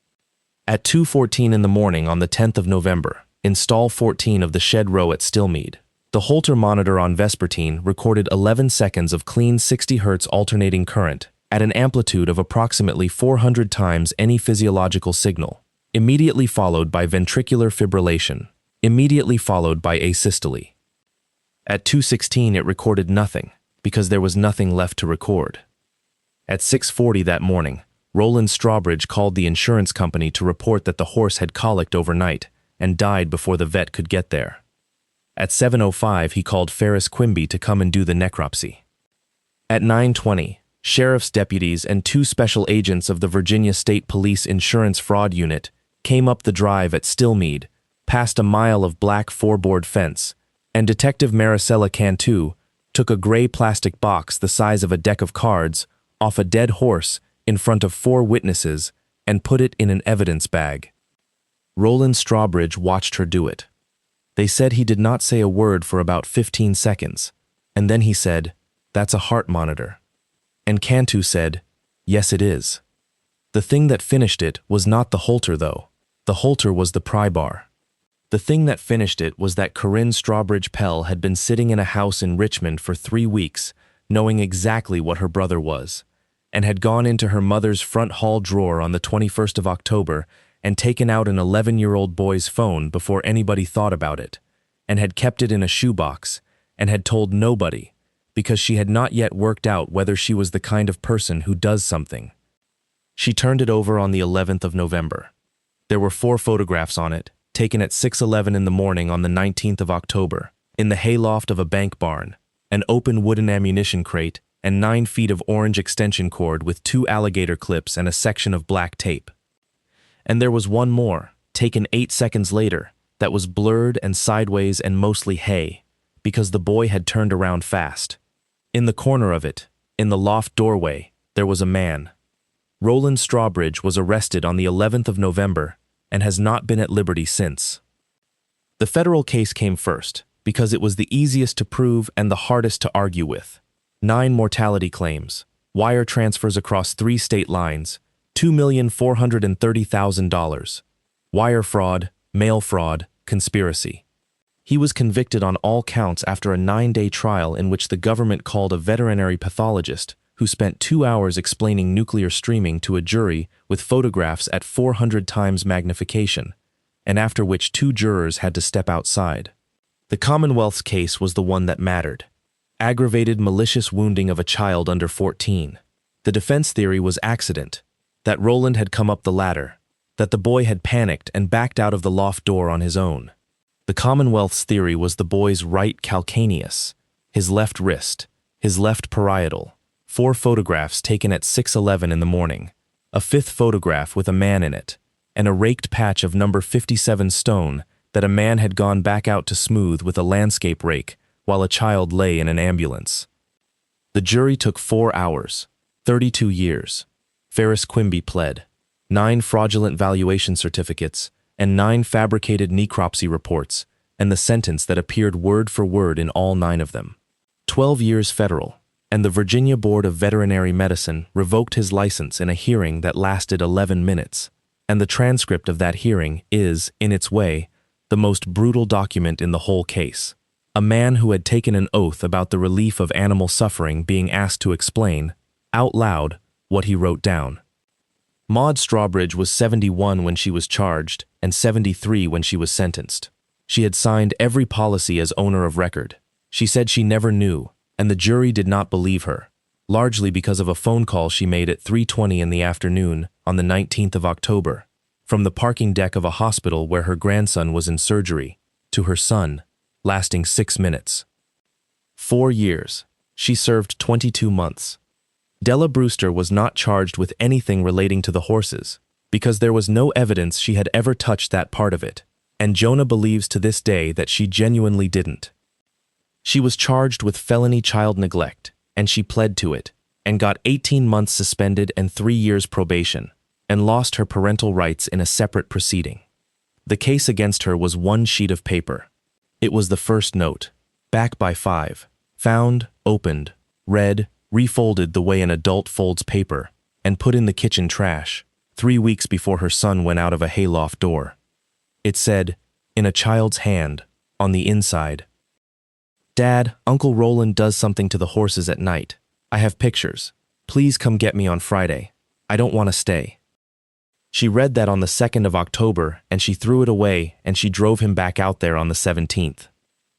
At 2:14 in the morning on the 10th of November, in stall 14 of the shed row at Stillmeade, the Holter monitor on Vespertine recorded 11 seconds of clean 60 Hz alternating current at an amplitude of approximately 400 times any physiological signal, immediately followed by ventricular fibrillation, immediately followed by asystole. At 2:16 it recorded nothing, because there was nothing left to record. At 6:40 that morning, Roland Strawbridge called the insurance company to report that the horse had colicked overnight and died before the vet could get there. At 7:05 he called Ferris Quimby to come and do the necropsy. At 9:20, sheriff's deputies and 2 special agents of the Virginia State Police Insurance Fraud Unit came up the drive at Stillmeade, past a mile of black 4-board fence, and Detective Maricela Cantu took a gray plastic box the size of a deck of cards off a dead horse in front of 4 witnesses and put it in an evidence bag. Roland Strawbridge watched her do it. They said he did not say a word for about 15 seconds, and then he said, "That's a heart monitor." And Cantu said, "Yes, it is." The thing that finished it was not the Holter, though. The Holter was the pry bar. The thing that finished it was that Corinne Strawbridge Pell had been sitting in a house in Richmond for 3 weeks, knowing exactly what her brother was, and had gone into her mother's front hall drawer on the 21st of October and taken out an 11-year-old boy's phone before anybody thought about it, and had kept it in a shoebox, and had told nobody, because she had not yet worked out whether she was the kind of person who does something. She turned it over on the 11th of November. There were 4 photographs on it, taken at 6:11 in the morning on the 19th of October, in the hayloft of a bank barn, an open wooden ammunition crate, and 9 feet of orange extension cord with 2 alligator clips and a section of black tape. And there was one more, taken 8 seconds later, that was blurred and sideways and mostly hay, because the boy had turned around fast. In the corner of it, in the loft doorway, there was a man. Roland Strawbridge was arrested on the 11th of November and has not been at liberty since. The federal case came first, because it was the easiest to prove and the hardest to argue with. 9 mortality claims, wire transfers across 3 state lines, $2,430,000, wire fraud, mail fraud, conspiracy. He was convicted on all counts after a 9-day trial in which the government called a veterinary pathologist who spent 2 hours explaining nuclear streaming to a jury with photographs at 400 times magnification, and after which 2 jurors had to step outside. The Commonwealth's case was the one that mattered. Aggravated malicious wounding of a child under 14. The defense theory was accident, that Roland had come up the ladder, that the boy had panicked and backed out of the loft door on his own. The Commonwealth's theory was the boy's right calcaneus, his left wrist, his left parietal, 4 photographs taken at 6:11 in the morning, a 5th photograph with a man in it, and a raked patch of number 57 stone that a man had gone back out to smooth with a landscape rake while a child lay in an ambulance. The jury took 4 hours, 32 years. Ferris Quimby pled, 9 fraudulent valuation certificates, and 9 fabricated necropsy reports, and the sentence that appeared word for word in all 9 of them. 12 years federal, and the Virginia Board of Veterinary Medicine revoked his license in a hearing that lasted 11 minutes, and the transcript of that hearing is, in its way, the most brutal document in the whole case. A man who had taken an oath about the relief of animal suffering being asked to explain, out loud, what he wrote down. Maud Strawbridge was 71 when she was charged and 73 when she was sentenced. She had signed every policy as owner of record. She said she never knew, and the jury did not believe her, largely because of a phone call she made at 3:20 in the afternoon on the 19th of October, from the parking deck of a hospital where her grandson was in surgery, to her son, lasting 6 minutes. 4 years. She served 22 months. Della Brewster was not charged with anything relating to the horses, because there was no evidence she had ever touched that part of it, and Jonah believes to this day that she genuinely didn't. She was charged with felony child neglect, and she pled to it, and got 18 months suspended and 3 years probation, and lost her parental rights in a separate proceeding. The case against her was one sheet of paper. It was the first note, back by 5, found, opened, read, refolded the way an adult folds paper, and put in the kitchen trash, 3 weeks before her son went out of a hayloft door. It said, in a child's hand, on the inside, "Dad, Uncle Roland does something to the horses at night. I have pictures. Please come get me on Friday. I don't want to stay." She read that on the 2nd of October, and she threw it away, and she drove him back out there on the 17th.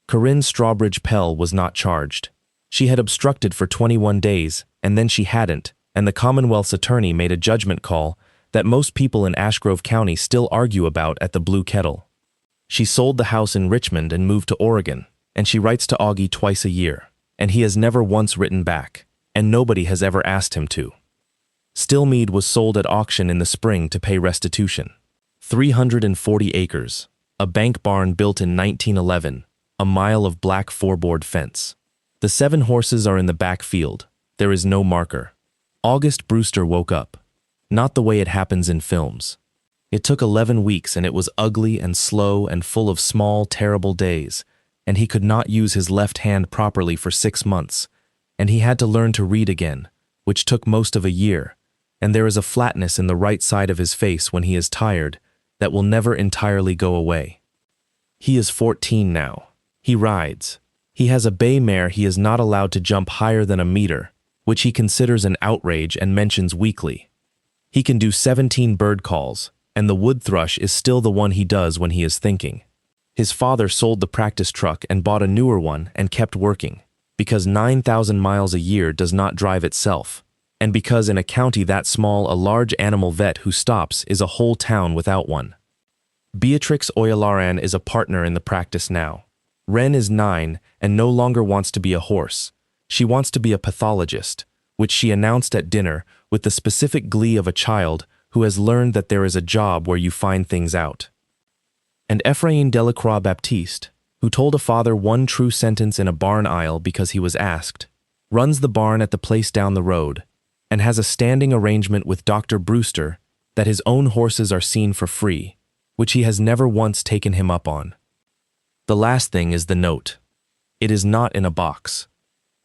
Corinne Strawbridge Pell was not charged. She had obstructed for 21 days, and then she hadn't, and the Commonwealth's attorney made a judgment call that most people in Ashgrove County still argue about at the Blue Kettle. She sold the house in Richmond and moved to Oregon, and she writes to Auggie twice a year, and he has never once written back, and nobody has ever asked him to. Stillmeade was sold at auction in the spring to pay restitution. 340 acres, a bank barn built in 1911, a mile of black 4-board fence. The 7 horses are in the back field. There is no marker. August Brewster woke up. Not the way it happens in films. It took 11 weeks, and it was ugly and slow and full of small, terrible days, and he could not use his left hand properly for 6 months, and he had to learn to read again, which took most of a year, and there is a flatness in the right side of his face when he is tired that will never entirely go away. He is 14 now. He rides. He has a bay mare he is not allowed to jump higher than a meter, which he considers an outrage and mentions weekly. He can do 17 bird calls, and the wood thrush is still the one he does when he is thinking. His father sold the practice truck and bought a newer one and kept working, because 9,000 miles a year does not drive itself, and because in a county that small a large animal vet who stops is a whole town without one. Beatrix Oyalaran is a partner in the practice now. Wren is 9 and no longer wants to be a horse. She wants to be a pathologist, which she announced at dinner with the specific glee of a child who has learned that there is a job where you find things out. And Ephraim Delacroix Baptiste, who told a father one true sentence in a barn aisle because he was asked, runs the barn at the place down the road, and has a standing arrangement with Dr. Brewster that his own horses are seen for free, which he has never once taken him up on. The last thing is the note. It is not in a box.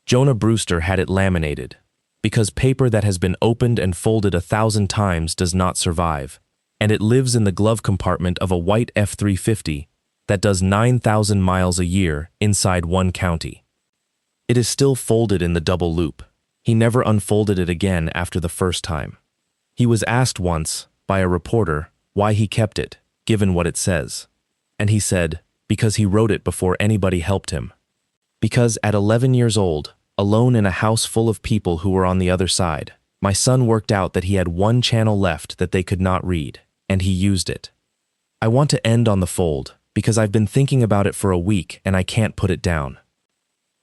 Jonah Brewster had it laminated, because paper that has been opened and folded 1,000 times does not survive, and it lives in the glove compartment of a white F-350 that does 9,000 miles a year inside one county. It is still folded in the double loop. He never unfolded it again after the first time. He was asked once, by a reporter, why he kept it, given what it says. And he said, because he wrote it before anybody helped him. Because at 11 years old, alone in a house full of people who were on the other side, my son worked out that he had one channel left that they could not read, and he used it. I want to end on the fold, because I've been thinking about it for a week and I can't put it down.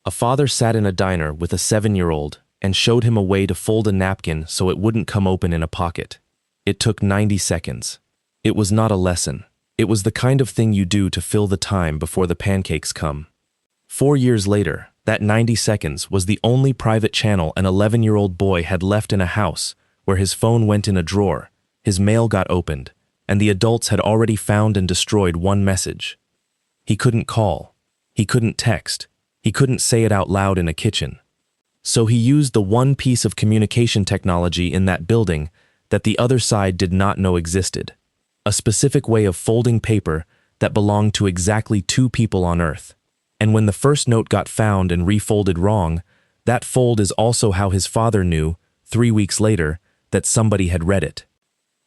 A father sat in a diner with a 7-year-old and showed him a way to fold a napkin so it wouldn't come open in a pocket. It took 90 seconds. It was not a lesson. It was the kind of thing you do to fill the time before the pancakes come. 4 years later, that 90 seconds was the only private channel an 11-year-old boy had left in a house where his phone went in a drawer, his mail got opened, and the adults had already found and destroyed one message. He couldn't call. He couldn't text. He couldn't say it out loud in a kitchen. So he used the one piece of communication technology in that building that the other side did not know existed, a specific way of folding paper that belonged to exactly 2 people on Earth. And when the first note got found and refolded wrong, that fold is also how his father knew, 3 weeks later, that somebody had read it.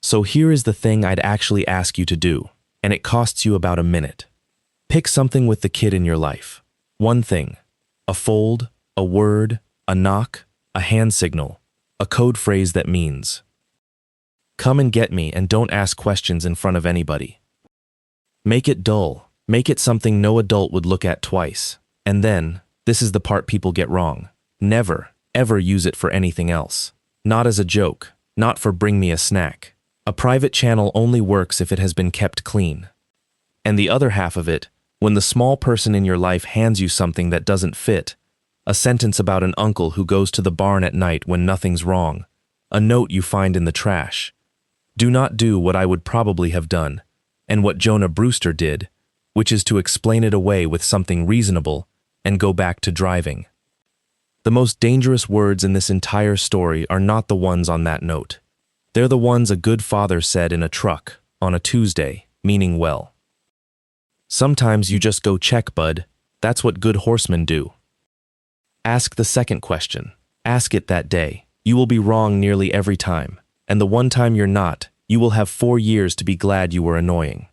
So here is the thing I'd actually ask you to do, and it costs you about a minute. Pick something with the kid in your life. One thing. A fold, a word, a knock, a hand signal, a code phrase that means, "Come and get me and don't ask questions in front of anybody." Make it dull. Make it something no adult would look at twice. And then, this is the part people get wrong. Never, ever use it for anything else. Not as a joke. Not for bring me a snack. A private channel only works if it has been kept clean. And the other half of it, when the small person in your life hands you something that doesn't fit, a sentence about an uncle who goes to the barn at night when nothing's wrong, a note you find in the trash, Do not do what I would probably have done, and what Jonah Brewster did, which is to explain it away with something reasonable and go back to driving. The most dangerous words in this entire story are not the ones on that note. They're the ones a good father said in a truck on a Tuesday, meaning well. Sometimes you just go check, bud. That's what good horsemen do. Ask the second question. Ask it that day. You will be wrong nearly every time, and the one time you're not, you will have 4 years to be glad you were annoying.